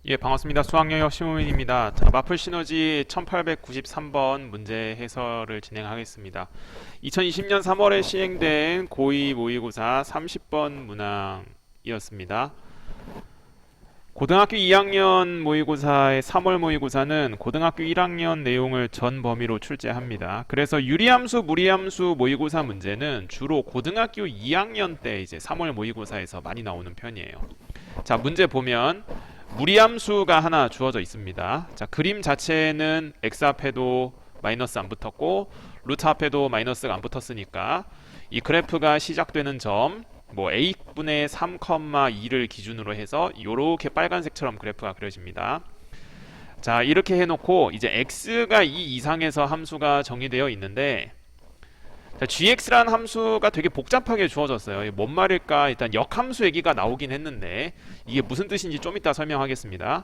예, 반갑습니다. 수학영역 심우민입니다. 자, 마플 시너지 1893번 문제 해설을 진행하겠습니다. 2020년 3월에 시행된 고2 모의고사 30번 문항이었습니다. 고등학교 2학년 모의고사의 3월 모의고사는 고등학교 1학년 내용을 전 범위로 출제합니다. 그래서 유리함수, 무리함수 모의고사 문제는 주로 고등학교 2학년 때 이제 3월 모의고사에서 많이 나오는 편이에요. 자, 문제 보면 무리함수가 하나 주어져 있습니다. 자, 그림 자체는 x 앞에도 마이너스 안 붙었고 루트 앞에도 마이너스가 안 붙었으니까 이 그래프가 시작되는 점 a분의 3,2를 기준으로 해서 이렇게 빨간색처럼 그래프가 그려집니다. 자, 이렇게 해놓고 이제 x가 2 이상에서 함수가 정의되어 있는데, 자, gx라는 함수가 되게 복잡하게 주어졌어요. 뭔 말일까? 일단 역함수 얘기가 나오긴 했는데 이게 무슨 뜻인지 좀 이따 설명하겠습니다.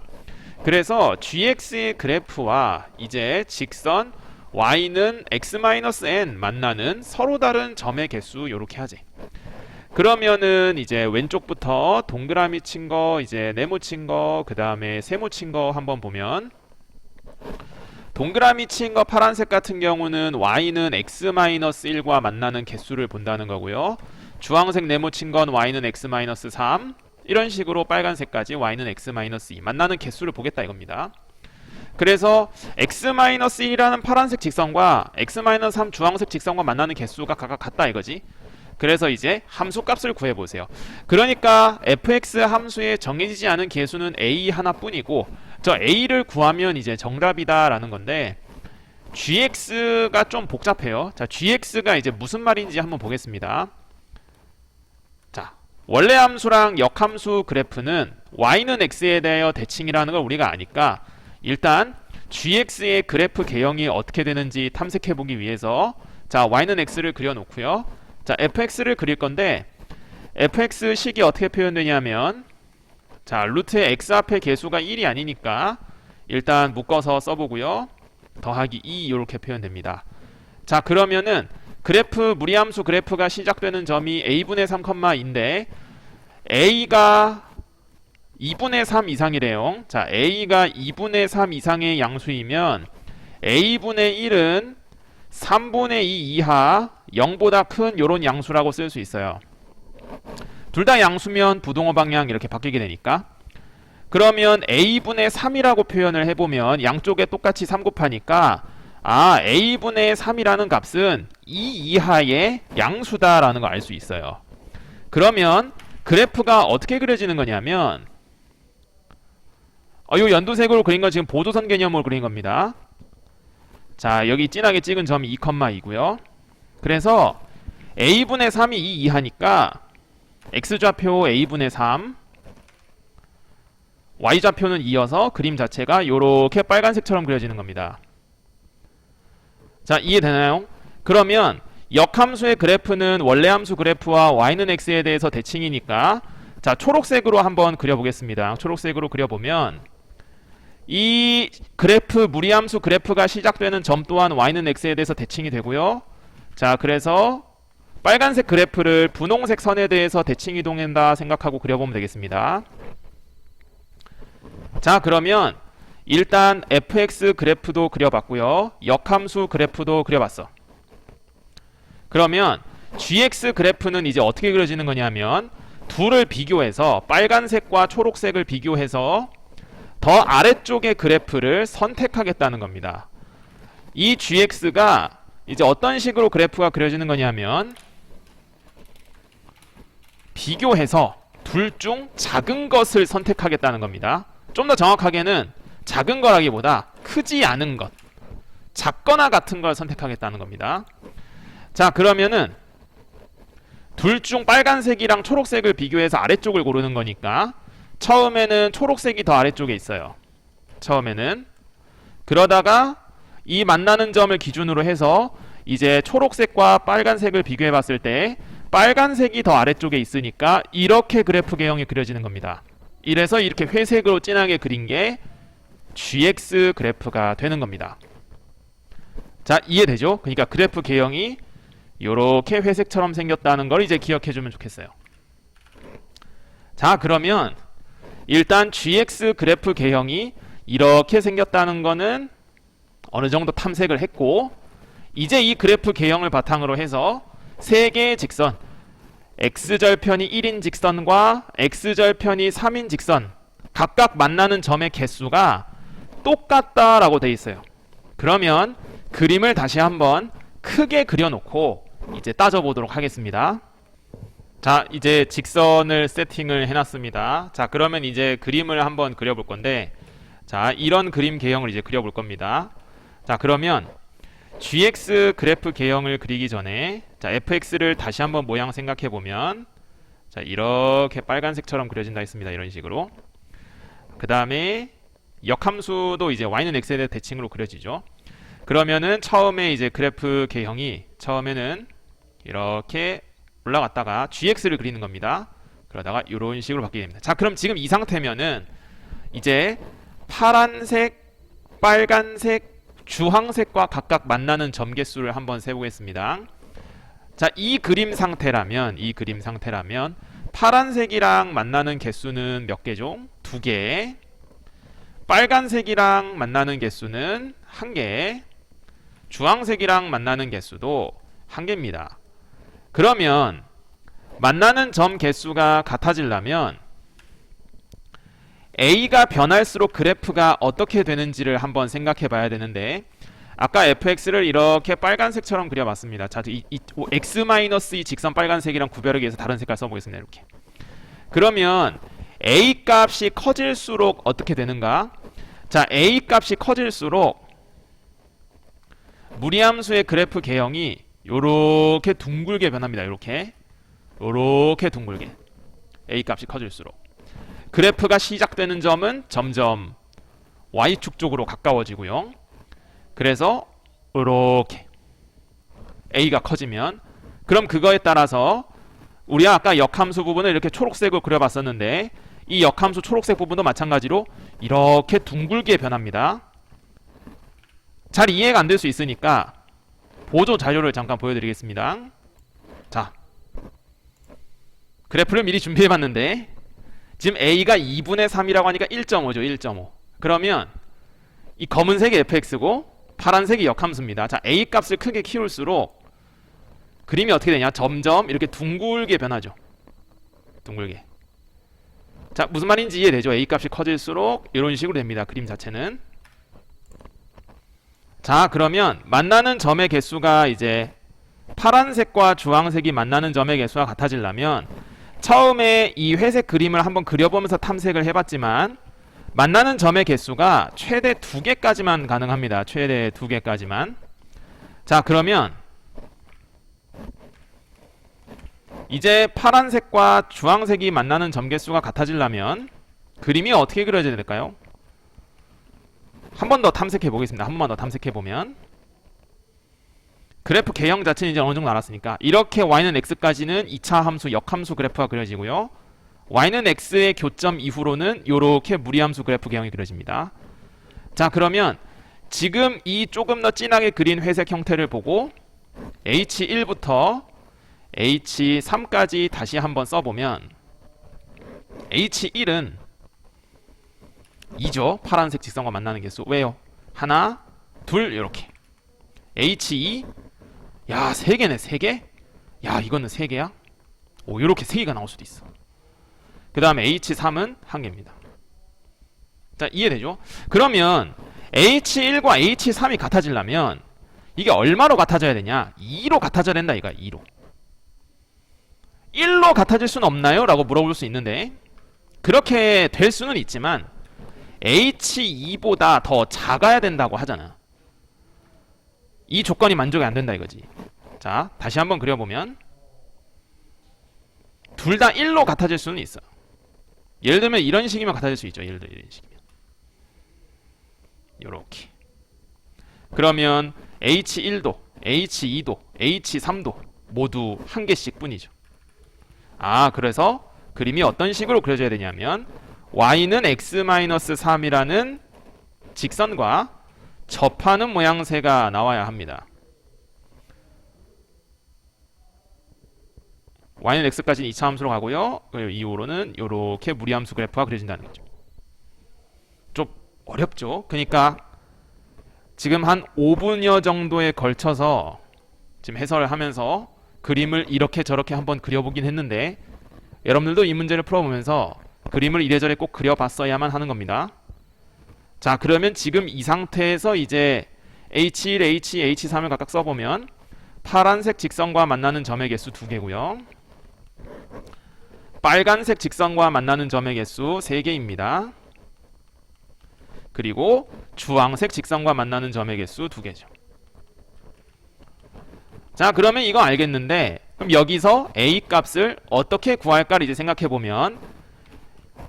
그래서 gx의 그래프와 이제 직선 y는 x-n 만나는 서로 다른 점의 개수 요렇게 하지. 그러면은 이제 왼쪽부터 동그라미 친 거, 이제 네모 친 거, 그 다음에 세모 친 거 한번 보면, 동그라미 친 거 파란색 같은 경우는 y는 x-1과 만나는 개수를 본다는 거고요. 주황색 네모 친 건 y는 x-3, 이런 식으로 빨간색까지 y는 x-2 만나는 개수를 보겠다 이겁니다. 그래서 x-1이라는 파란색 직선과 x-3 주황색 직선과 만나는 개수가 각각 같다 이거지. 그래서 이제 함수 값을 구해보세요. 그러니까 fx 함수의 정해지지 않은 개수는 a 하나뿐이고 저 a를 구하면 이제 정답이다 라는 건데, gx가 좀 복잡해요. 자, gx가 이제 무슨 말인지 한번 보겠습니다. 자, 원래 함수랑 역함수 그래프는 y는 x에 대하여 대칭이라는 걸 우리가 아니까 일단 gx의 그래프 개형이 어떻게 되는지 탐색해보기 위해서, 자, y는 x를 그려놓고요. 자, fx를 그릴 건데 fx 식이 어떻게 표현되냐면, 자, 루트의 x 앞에 개수가 1이 아니니까 일단 묶어서 써보고요. 더하기 2 이렇게 표현됩니다. 자, 그러면은 그래프 무리함수 그래프가 시작되는 점이 a분의 3,2인데 a가 2분의 3 이상이래요. 자, a가 2분의 3 이상의 양수이면 a분의 1은 3분의 2 이하 0보다 큰 요런 양수라고 쓸 수 있어요. 둘 다 양수면 부동호 방향 이렇게 바뀌게 되니까. 그러면 a분의 3이라고 표현을 해보면 양쪽에 똑같이 3 곱하니까 a분의 3이라는 값은 2 이하의 양수다라는 걸 알 수 있어요. 그러면 그래프가 어떻게 그려지는 거냐면, 요 연두색으로 그린 건 지금 보조선 개념으로 그린 겁니다. 자, 여기 진하게 찍은 점이 2,2고요. 그래서 a분의 3이 2 이하니까 x좌표 a분의 3, y좌표는 2여서 그림 자체가 요렇게 빨간색처럼 그려지는 겁니다. 자, 이해되나요? 그러면 역함수의 그래프는 원래 함수 그래프와 y는 x에 대해서 대칭이니까, 자, 초록색으로 한번 그려보겠습니다. 초록색으로 그려보면 이 그래프 무리함수 그래프가 시작되는 점 또한 y는 x에 대해서 대칭이 되고요. 자, 그래서 빨간색 그래프를 분홍색 선에 대해서 대칭 이동한다 생각하고 그려보면 되겠습니다. 자, 그러면 일단 fx 그래프도 그려봤고요. 역함수 그래프도 그려봤어. 그러면 gx 그래프는 이제 어떻게 그려지는 거냐면, 둘을 비교해서 빨간색과 초록색을 비교해서 더 아래쪽의 그래프를 선택하겠다는 겁니다. 이 gx가 이제 어떤 식으로 그래프가 그려지는 거냐면, 비교해서 둘 중 작은 것을 선택하겠다는 겁니다. 좀 더 정확하게는 작은 거라기보다 크지 않은 것, 작거나 같은 걸 선택하겠다는 겁니다. 자, 그러면은 둘 중 빨간색이랑 초록색을 비교해서 아래쪽을 고르는 거니까 처음에는 초록색이 더 아래쪽에 있어요. 처음에는. 그러다가 이 만나는 점을 기준으로 해서 이제 초록색과 빨간색을 비교해 봤을 때 빨간색이 더 아래쪽에 있으니까 이렇게 그래프 개형이 그려지는 겁니다. 이래서 이렇게 회색으로 진하게 그린 게 gx 그래프가 되는 겁니다. 자, 이해되죠? 그러니까 그래프 개형이 이렇게 회색처럼 생겼다는 걸 이제 기억해 주면 좋겠어요. 자, 그러면 일단 GX 그래프 개형이 이렇게 생겼다는 거는 어느 정도 탐색을 했고, 이제 이 그래프 개형을 바탕으로 해서 세 개의 직선, x절편이 1인 직선과 x절편이 3인 직선 각각 만나는 점의 개수가 똑같다라고 돼 있어요. 그러면 그림을 다시 한번 크게 그려놓고 이제 따져보도록 하겠습니다. 자, 이제 직선을 세팅을 해놨습니다. 자, 그러면 이제 그림을 한번 그려볼 건데, 자, 이런 그림 개형을 이제 그려볼 겁니다. 자, 그러면 GX 그래프 개형을 그리기 전에, 자, FX를 다시 한번 모양 생각해 보면, 자, 이렇게 빨간색처럼 그려진다 했습니다. 이런 식으로. 그 다음에 역함수도 이제 y는 x에 대해 대칭으로 그려지죠. 그러면은 처음에 이제 그래프 개형이 처음에는 이렇게 올라갔다가 gx를 그리는 겁니다. 그러다가 이런 식으로 바뀌게 됩니다. 자, 그럼 지금 이 상태면은 이제 파란색, 빨간색, 주황색과 각각 만나는 점 개수를 한번 세보겠습니다. 자, 이 그림 상태라면 파란색이랑 만나는 개수는 몇 개죠? 2개. 빨간색이랑 만나는 개수는 1개. 주황색이랑 만나는 개수도 1개입니다. 그러면 만나는 점 개수가 같아지려면 A가 변할수록 그래프가 어떻게 되는지를 한번 생각해 봐야 되는데, 아까 fx를 이렇게 빨간색처럼 그려봤습니다. 자, x-이 직선 빨간색이랑 구별하기 위해서 다른 색깔 써보겠습니다. 이렇게. 그러면 a 값이 커질수록 어떻게 되는가? 자, a 값이 커질수록 무리함수의 그래프 개형이 요렇게 둥글게 변합니다. 요렇게 둥글게. a 값이 커질수록 그래프가 시작되는 점은 점점 y축 쪽으로 가까워지고요. 그래서 이렇게 a가 커지면, 그럼 그거에 따라서 우리가 아까 역함수 부분을 이렇게 초록색으로 그려봤었는데, 이 역함수 초록색 부분도 마찬가지로 이렇게 둥글게 변합니다. 잘 이해가 안 될 수 있으니까 보조 자료를 잠깐 보여드리겠습니다. 자, 그래프를 미리 준비해봤는데 지금 a가 2분의 3이라고 하니까 1.5죠. 1.5. 그러면 이 검은색이 fx고 파란색이 역함수입니다. 자, a 값을 크게 키울수록 그림이 어떻게 되냐? 점점 이렇게 둥글게 변하죠. 둥글게. 자, 무슨 말인지 이해되죠? a 값이 커질수록 이런 식으로 됩니다. 그림 자체는. 자, 그러면 만나는 점의 개수가 이제 파란색과 주황색이 만나는 점의 개수가 같아지려면, 처음에 이 회색 그림을 한번 그려보면서 탐색을 해봤지만 만나는 점의 개수가 최대 2개까지만 가능합니다. 최대 2개까지만. 자, 그러면 이제 파란색과 주황색이 만나는 점 개수가 같아지려면 그림이 어떻게 그려져야 될까요? 한 번 더 탐색해 보겠습니다. 한 번만 더 탐색해 보면, 그래프 개형 자체는 이제 어느 정도 알았으니까 이렇게 y는 x까지는 2차 함수 역함수 그래프가 그려지고요. y는 x의 교점 이후로는 이렇게 무리함수 그래프 개형이 그려집니다. 자, 그러면 지금 이 조금 더 진하게 그린 회색 형태를 보고 h1부터 h3까지 다시 한번 써보면, h1은 2죠. 파란색 직선과 만나는 개수. 왜요? 하나, 둘, 이렇게. h2, 야, 3개네. 3개? 야, 이거는 3개야? 오, 이렇게 3개가 나올 수도 있어. 그 다음에 h3은 1개입니다. 자, 이해되죠? 그러면 h1과 h3이 같아지려면 이게 얼마로 같아져야 되냐? 2로 같아져야 된다 이거야. 2로. 1로 같아질 수는 없나요? 라고 물어볼 수 있는데, 그렇게 될 수는 있지만 h2보다 더 작아야 된다고 하잖아. 이 조건이 만족이 안 된다 이거지. 자, 다시 한번 그려보면 둘 다 1로 같아질 수는 있어. 예를 들면 이런 식이면 같아질 수 있죠. 예를 들면 이런 식이면 요렇게. 그러면 h1도, h2도, h3도 모두 1개씩 뿐이죠. 아, 그래서 그림이 어떤 식으로 그려져야 되냐면, y는 x-3이라는 직선과 접하는 모양새가 나와야 합니다. y는 x까지는 2차 함수로 가고요. 그리고 이후로는 이렇게 무리함수 그래프가 그려진다는 거죠. 좀 어렵죠? 그러니까 지금 한 5분여 정도에 걸쳐서 지금 해설을 하면서 그림을 이렇게 저렇게 한번 그려보긴 했는데 여러분들도 이 문제를 풀어보면서 그림을 이래저래 꼭 그려봤어야만 하는 겁니다. 자, 그러면 지금 이 상태에서 이제 H1, H2, H3을 각각 써보면 파란색 직선과 만나는 점의 개수 2개고요. 빨간색 직선과 만나는 점의 개수 3개입니다. 그리고 주황색 직선과 만나는 점의 개수 2개죠. 자, 그러면 이거 알겠는데 그럼 여기서 A 값을 어떻게 구할까를 이제 생각해보면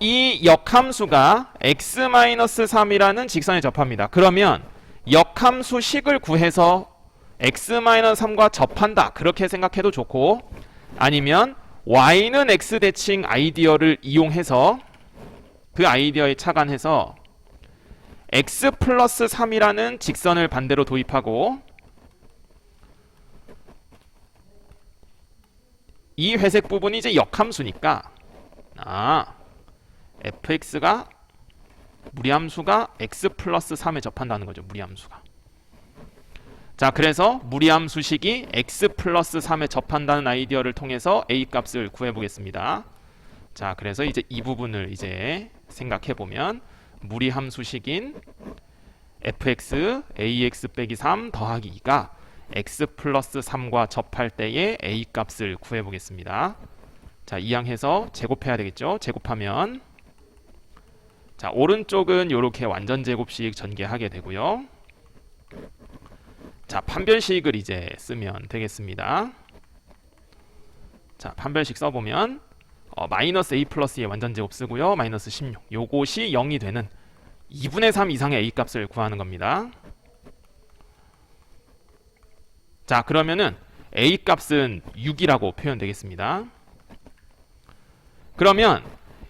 이 역함수가 x-3이라는 직선에 접합니다. 그러면 역함수식을 구해서 x-3과 접한다 그렇게 생각해도 좋고, 아니면 y는 x 대칭 아이디어를 이용해서 그 아이디어에 착안해서 x 플러스 3이라는 직선을 반대로 도입하고 이 회색 부분이 이제 역함수니까 fx가 무리함수가 x 플러스 3에 접한다는 거죠. 무리함수가. 자, 그래서 무리함수식이 x 플러스 3에 접한다는 아이디어를 통해서 a 값을 구해보겠습니다. 자, 그래서 이제 이 부분을 이제 생각해보면 무리함수식인 fx ax 빼기 3 더하기 2가 x 플러스 3과 접할 때의 a 값을 구해보겠습니다. 자, 이항해서 제곱해야 되겠죠. 제곱하면 자, 오른쪽은 이렇게 완전 제곱식 전개하게 되고요. 자, 판별식을 이제 쓰면 되겠습니다. 자, 판별식 써보면 마이너스 a 플러스 2의 완전 제곱 쓰고요. 마이너스 16. 요것이 0이 되는 2분의 3 이상의 a 값을 구하는 겁니다. 자, 그러면은 a 값은 6이라고 표현되겠습니다. 그러면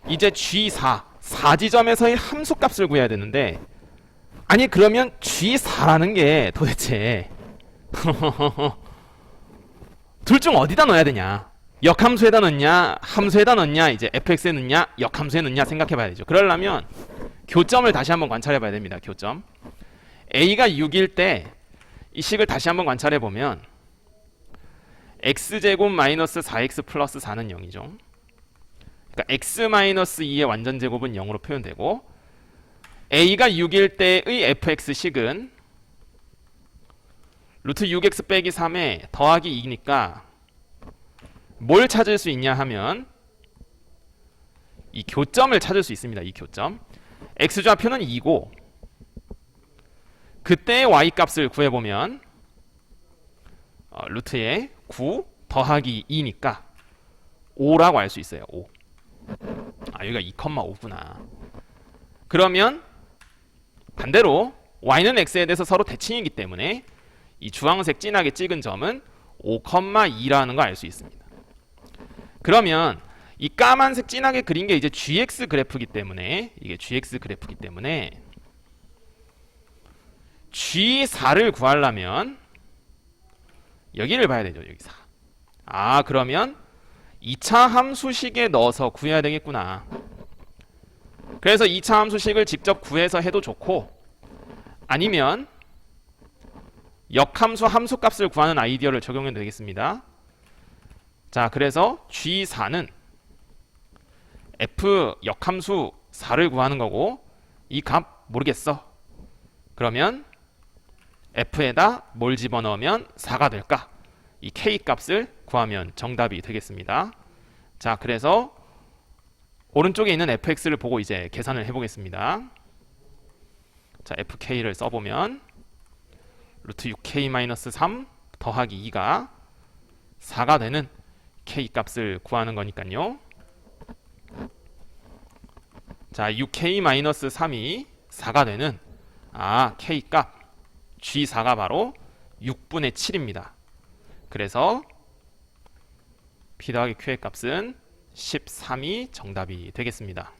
이제 G4, 4지점에서의 함수 값을 구해야 되는데, 아니 그러면 G4라는 게 도대체 둘 중 어디다 넣어야 되냐? 역함수에다 넣냐? 함수에다 넣냐? 이제 fx에 넣냐? 역함수에 넣냐? 생각해 봐야 되죠. 그러려면 교점을 다시 한번 관찰해 봐야 됩니다. 교점. a가 6일 때 이 식을 다시 한번 관찰해 보면 x제곱 마이너스 4x 플러스 4는 0이죠. 그러니까 x 마이너스 2의 완전 제곱은 0으로 표현되고, a가 6일 때의 fx식은 루트 6x 빼기 3에 더하기 2니까 뭘 찾을 수 있냐 하면 이 교점을 찾을 수 있습니다. 이 교점. x좌표는 2고 그때의 y 값을 구해보면 루트에 9 더하기 2니까 5라고 알 수 있어요. 5. 여기가 2,5구나. 그러면 반대로 y는 x에 대해서 서로 대칭이기 때문에 이 주황색 진하게 찍은 점은 5,2라는 걸 알 수 있습니다. 그러면 이 까만색 진하게 그린 게 이제 gx 그래프이기 때문에, 이게 gx 그래프이기 때문에 G4를 구하려면 여기를 봐야 되죠. 여기 4. 그러면 2차 함수식에 넣어서 구해야 되겠구나. 그래서 2차 함수식을 직접 구해서 해도 좋고, 아니면 역함수 함수값을 구하는 아이디어를 적용해도 되겠습니다. 자, 그래서 G4는 f 역함수 4를 구하는 거고, 이 값 모르겠어. 그러면 f에다 뭘 집어넣으면 4가 될까? 이 k 값을 구하면 정답이 되겠습니다. 자, 그래서 오른쪽에 있는 fx를 보고 이제 계산을 해보겠습니다. 자, fk를 써보면 루트 6k-3 더하기 2가 4가 되는 k 값을 구하는 거니까요. 자, 6k-3이 4가 되는 k 값 G4가 바로 6분의 7입니다. 그래서 P 더하기 Q의 값은 13이 정답이 되겠습니다.